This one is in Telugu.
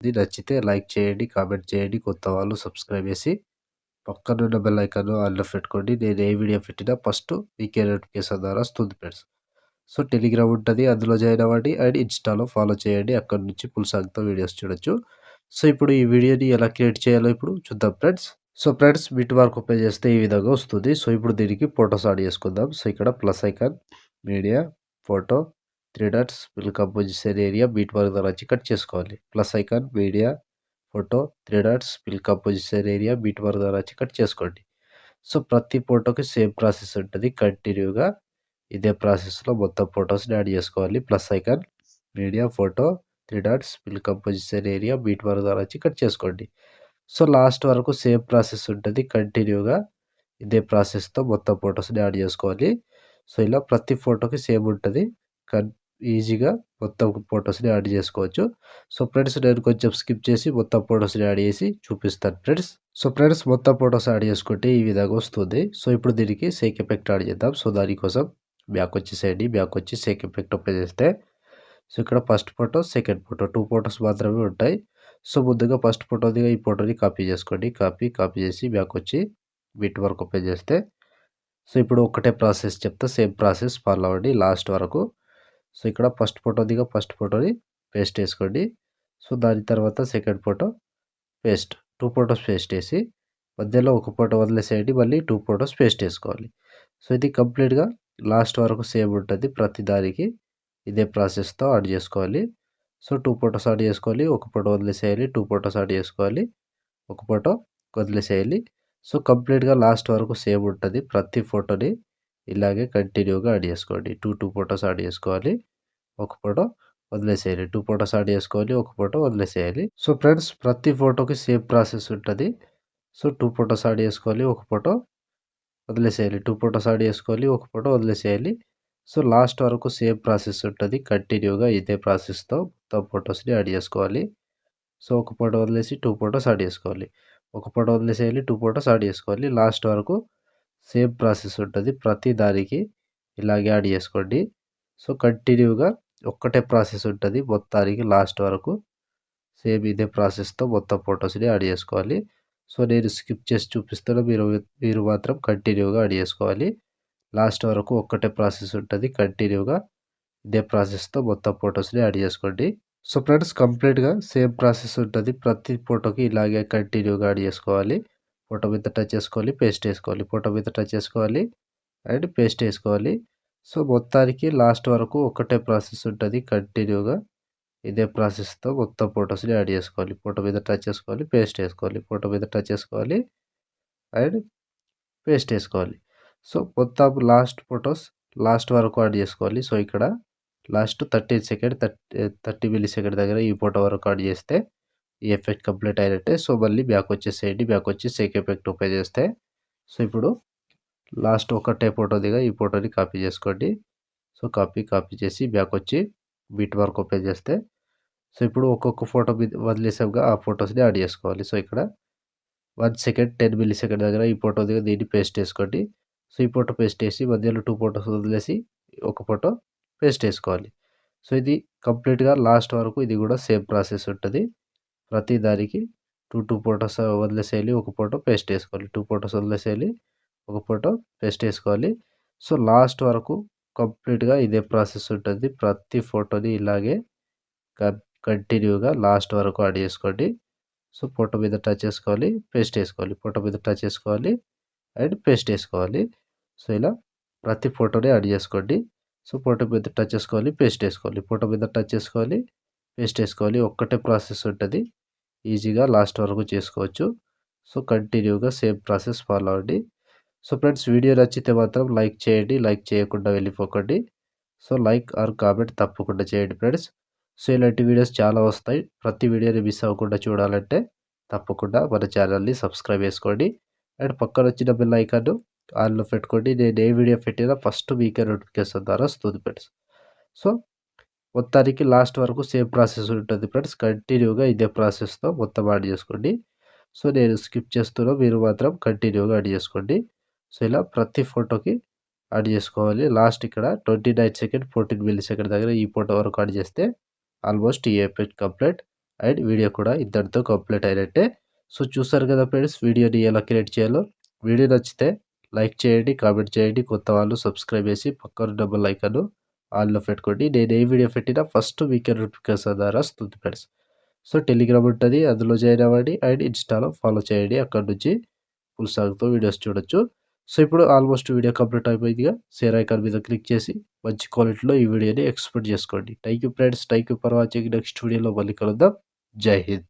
ఇది నచ్చితే లైక్ చేయండి, కామెంట్ చేయండి, కొత్త వాళ్ళు సబ్స్క్రైబ్ చేసి పక్కనున్న బెల్ ఐకాన్ ఆన్‌లో పెట్టుకోండి. నేను ఏ వీడియో పెట్టినా ఫస్ట్ మీకే నోటిఫికేషన్ ద్వారా వస్తుంది ఫ్రెండ్స్. సో, టెలిగ్రామ్ ఉంటది. అందులో జాయిన్ అవ్వండి. అండ్ ఇన్‌స్టాలో ఫాలో చేయండి. అక్కడి నుంచి ఫుల్ సాంగ్‌తో వీడియోస్ చూడొచ్చు. సో, ఇప్పుడు ఈ వీడియోని ఎలా క్రియేట్ చేయాలో ఇప్పుడు చూద్దాం friends. So, friends bit mark open చేస్తే ఈ విధంగా వస్తుంది. సో, ఇప్పుడు దీనికి ఫోటోస్ యాడ్ చేసుకుందాం. సో, ఇక్కడ plus icon, media, photo, 3 dots, fill composition area, beat mark ద్వారా వచ్చి కట్ చేసుకోవాలి. Plus icon, media, photo, 3 dots, fill composition area, beat mark ద్వారా వచ్చి కట్ చేసుకోండి. సో, ప్రతి ఫోటోకి సేమ్ ప్రాసెస్ ఉంటది. కంటిన్యూగా ఇదే ప్రాసెస్‌లో మొత్తం ఫోటోస్‌ని యాడ్ చేసుకోవాలి. Plus icon, media, photo, 3 dots, fill composition area, beat mark ద్వారా వచ్చి కట్ చేసుకోండి. సో, లాస్ట్ వరకు సేమ్ ప్రాసెస్ ఉంటది. కంటిన్యూగా ఇదే ప్రాసెస్‌తో మొత్తం ఫోటోస్‌ని యాడ్ చేసుకోవాలి. సో, ఇలా ప్రతి ఫోటోకి సేమ్ ఉంటది. కన్ ఈజీగా మొత్తం ఫోటోస్‌ని యాడ్ చేసుకోవచ్చు. సో, ఫ్రెండ్స్ నేను కొంచెం స్కిప్ చేసి మొత్తం ఫోటోస్‌ని యాడ్ చేసి చూపిస్తాను ఫ్రెండ్స్. సో, ఫ్రెండ్స్ మొత్తం ఫోటోస్ యాడ్ చేసుకుంటే ఈ విధంగా వస్తుంది. సో, ఇప్పుడు దీనికి షేక్ ఎఫెక్ట్ యాడ్ చేద్దాం. సో, దానికోసం బ్యాక్ వచ్చేసేయండి. బ్యాక్ వచ్చి షేక్ ఎఫెక్ట్ ఓపెన్ చేస్తే సో, ఇక్కడ first photo, second photo 2 photos మాత్రమే ఉంటాయి. సో, ముందుగా ఫస్ట్ ఫోటోది ఈ ఫోటోని కాపీ చేసుకోండి. కాపీ చేసి బ్యాక్ వచ్చి బిట్ మార్క్ ఓపెన్ చేస్తే సో, ఇప్పుడు ఒకటే ప్రాసెస్ చెప్తా. సేమ్ ప్రాసెస్ ఫాలో అవ్వండి లాస్ట్ వరకు. సో, ఇక్కడ ఫస్ట్ ఫోటోని పేస్ట్ చేసుకోండి. సో, దాని తర్వాత second photo paste. 2 photos paste చేసి మధ్యలో ఒక ఫోటో వదిలేసేయండి. మళ్ళీ 2 ఫోటోస్ పేస్ట్ చేసుకోవాలి. సో, ఇది కంప్లీట్‌గా లాస్ట్ వరకు సేమ్ ఉంటది. ప్రతి దానికి ఇదే ప్రాసెస్‌తో యాడ్ చేసుకోవాలి. సో, 2 ఫోటోస్ యాడ్ చేసుకోవాలి. ఒక ఫోటో వదిలేసేయాలి. 2 ఫోటోస్ యాడ్ చేసుకోవాలి. ఒక ఫోటో వదిలేసేయాలి. సో, కంప్లీట్‌గా లాస్ట్ వరకు సేమ్ ఉంటది. ప్రతి ఫోటోని ఇలాగే కంటిన్యూగా యాడ్ చేసుకోండి. 2 ఫోటోస్ యాడ్ చేసుకోవాలి. ఒక ఫోటో వదిలేసేయాలి. 2 ఫోటోస్ యాడ్ చేసుకోవాలి. ఒక ఫోటో వదిలేసేయాలి. సో, ఫ్రెండ్స్ ప్రతి ఫోటోకి సేమ్ ప్రాసెస్ ఉంటది. సో, 2 ఫోటోస్ యాడ్ చేసుకోవాలి. ఒక ఫోటో వదిలేసేయాలి. 2 ఫోటోస్ యాడ్ చేసుకోవాలి. ఒక ఫోటో వదిలేసేయాలి. సో, లాస్ట్ వరకు సేమ్ ప్రాసెస్ ఉంటది. కంటిన్యూగా ఇదే ప్రాసెస్‌తో మొత్తం ఫోటోస్‌ని యాడ్ చేసుకోవాలి. సో, ఒక ఫోటో వదిలేసి 2 ఫోటోస్ యాడ్ చేసుకోవాలి. ఒక ఫోటో వదిలేసేయాలి. 2 ఫోటోస్ యాడ్ చేసుకోవాలి. లాస్ట్ వరకు సేమ్ ప్రాసెస్ ఉంటది. ప్రతి దానికి ఇలాగే యాడ్ చేసుకోండి. సో, కంటిన్యూగా ఒక్కటే ప్రాసెస్ ఉంటది. మొత్తానికి లాస్ట్ వరకు సేమ్ ఇదే ప్రాసెస్‌తో మొత్తం ఫోటోస్‌ని యాడ్ చేసుకోవాలి. సో, నేను స్కిప్ చేసి చూపిస్తాను. మీరు మాత్రం కంటిన్యూగా యాడ్ చేసుకోవాలి. లాస్ట్ వరకు ఒక్కటే ప్రాసెస్ ఉంటది. కంటిన్యూగా ఇదే ప్రాసెస్‌తో మొత్తం ఫోటోస్‌ని యాడ్ చేసుకోండి. సో, ఫ్రెండ్స్ కంప్లీట్‌గా సేమ్ ప్రాసెస్ ఉంటది. ప్రతి ఫోటోకి ఇలాగే కంటిన్యూగా యాడ్ చేసుకోవాలి. ఫోటో మీద టచ్ చేసుకోవాలి, పేస్ట్ చేసుకోవాలి. ఫోటో మీద టచ్ చేసుకోవాలి అండ్ పేస్ట్ చేసుకోవాలి. సో, మొత్తానికి లాస్ట్ వరకు ఒకటే ప్రాసెస్ ఉంటది. కంటిన్యూగా ఇదే ప్రాసెస్‌తో మొత్తం ఫోటోస్‌ని యాడ్ చేసుకోవాలి. ఫోటో మీద టచ్ చేసుకోవాలి, పేస్ట్ చేసుకోవాలి. ఫోటో మీద టచ్ చేసుకోవాలి అండ్ పేస్ట్ చేసుకోవాలి. సో, మొత్తం లాస్ట్ ఫోటోస్ లాస్ట్ వరకు యాడ్ చేసుకోవాలి. సో, ఇక్కడ లాస్ట్ 30 మిల్లీ సెకండ్ దగ్గర ఈ ఫోటో వరకు యాడ్ చేస్తే ఈ ఎఫెక్ట్ కంప్లీట్ అయినట్టే. సో, మళ్ళీ బ్యాక్ వచ్చేసేయండి. బ్యాక్ వచ్చి షేక్ ఎఫెక్ట్ ఓపెన్ చేస్తే సో, ఇప్పుడు లాస్ట్ ఒకటే ఫోటో ఈ ఫోటోని కాపీ చేసుకోండి. సో, కాపీ చేసి బ్యాక్ వచ్చి బిట్ మార్క్ ఓపెన్ చేస్తే సో, ఇప్పుడు ఒక్కొక్క ఫోటో మీద వదిలేసాంగా ఆ ఫోటోస్‌ని యాడ్ చేసుకోవాలి. సో, ఇక్కడ 1 సెకండ్ 10 మిల్లీ సెకండ్ దగ్గర ఈ ఫోటో దీన్ని పేస్ట్ చేసుకోండి. సో, ఈ ఫోటో పేస్ట్ చేసి మధ్యలో 2 ఫోటోస్ వదిలేసి ఒక ఫోటో పేస్ట్ చేసుకోవాలి. సో, ఇది కంప్లీట్‌గా లాస్ట్ వరకు ఇది కూడా సేమ్ ప్రాసెస్ ఉంటది. ప్రతి దానికి 2 ఫోటోస్ వదిలేసేయాలి. ఒక ఫోటో పేస్ట్ చేసుకోవాలి. 2 ఫోటోస్ వదిలేసేయాలి. ఒక ఫోటో పేస్ట్ చేసుకోవాలి. సో, లాస్ట్ వరకు కంప్లీట్‌గా ఇదే ప్రాసెస్ ఉంటది. ప్రతి ఫోటోని ఇలాగే కంటిన్యూగా లాస్ట్ వరకు యాడ్ చేసుకోండి. సో, ఫోటో మీద టచ్ చేసుకోవాలి, పేస్ట్ చేసుకోవాలి. ఫోటో మీద టచ్ చేసుకోవాలి అండ్ పేస్ట్ చేసుకోవాలి. సో, ఇలా ప్రతి ఫోటోని యాడ్ చేసుకోండి. సో, ఫోటో మీద టచ్ చేసుకోవాలి, పేస్ట్ చేసుకోవాలి. ఫోటో మీద టచ్ చేసుకోవాలి, పేస్ట్ చేసుకోవాలి. ఒక్కటే ప్రాసెస్ ఉంటది. ఈజీగా లాస్ట్ వరకు చేసుకోవచ్చు. సో, కంటిన్యూగా సేమ్ ప్రాసెస్ ఫాలో అవ్వండి. సో, ఫ్రెండ్స్ వీడియో నచ్చితే మాత్రం లైక్ చేయండి. లైక్ చేయకుండా వెళ్ళిపోకండి. సో, లైక్ ఆర్ కామెంట్ తప్పకుండా చేయండి ఫ్రెండ్స్. సో, ఇలాంటి వీడియోస్ చాలా వస్తాయి. ప్రతి వీడియోని మిస్ అవ్వకుండా చూడాలంటే తప్పకుండా మన ఛానల్‌ని సబ్స్క్రైబ్ చేసుకోండి. అండ్ పక్కనొచ్చిన బెల్ ఐకాన్‌ను ఆన్‌లో పెట్టుకోండి. నేను ఏ వీడియో పెట్టినా ఫస్ట్ మీకే నోటిఫికేషన్ ద్వారా వస్తుంది ఫ్రెండ్స్. సో, మొత్తానికి లాస్ట్ వరకు సేమ్ ప్రాసెస్ ఉంటుంది ఫ్రెండ్స్. కంటిన్యూగా ఇదే ప్రాసెస్‌తో మొత్తం యాడ్ చేసుకోండి. సో, నేను స్కిప్ చేస్తున్నా. మీరు మాత్రం కంటిన్యూగా యాడ్ చేసుకోండి. సో, ఇలా ప్రతి ఫోటోకి యాడ్ చేసుకోవాలి. లాస్ట్ ఇక్కడ 29 సెకండ్ 14 మిల్లీ సెకండ్ దగ్గర ఈ ఫోటో వరకు యాడ్ చేస్తే ఆల్మోస్ట్ ఈ ఎపిసోడ్ కంప్లీట్ అండ్ వీడియో కూడా ఇంతటితో కంప్లీట్ అయినట్టే. సో, చూసారు కదా ఫ్రెండ్స్ వీడియోని ఎలా క్రియేట్ చేయాలో. వీడియో నచ్చితే లైక్ చేయండి, కామెంట్ చేయండి. కొత్త వాళ్ళు సబ్స్క్రైబ్ చేసి పక్కనున్న బెల్ ఐకాన్‌ను ఆల్‌లో పెట్టుకోండి. నేను ఏ వీడియో పెట్టినా ఫస్ట్ మీకే నోటిఫికేషన్ ద్వారా వస్తుంది ఫ్రెండ్స్. సో, టెలిగ్రామ్ ఉంటది. అందులో జాయిన్ అవ్వండి అండ్ ఇన్‌స్టాలో ఫాలో చేయండి. అక్కడి నుంచి ఫుల్ సాంగ్‌తో వీడియోస్ చూడొచ్చు. సో, ఇప్పుడు ఆల్మోస్ట్ వీడియో కంప్లీట్ అయిపోయిందిగా. షేర్ ఐకాన్ మీద క్లిక్ చేసి మంచి క్వాలిటీలో ఈ వీడియోని ఎక్స్‌పోర్ట్ చేసుకోండి. Thank you friends. Thank you for watching. Next వీడియోలో మళ్ళీ కలుద్దాం. జై హింద్.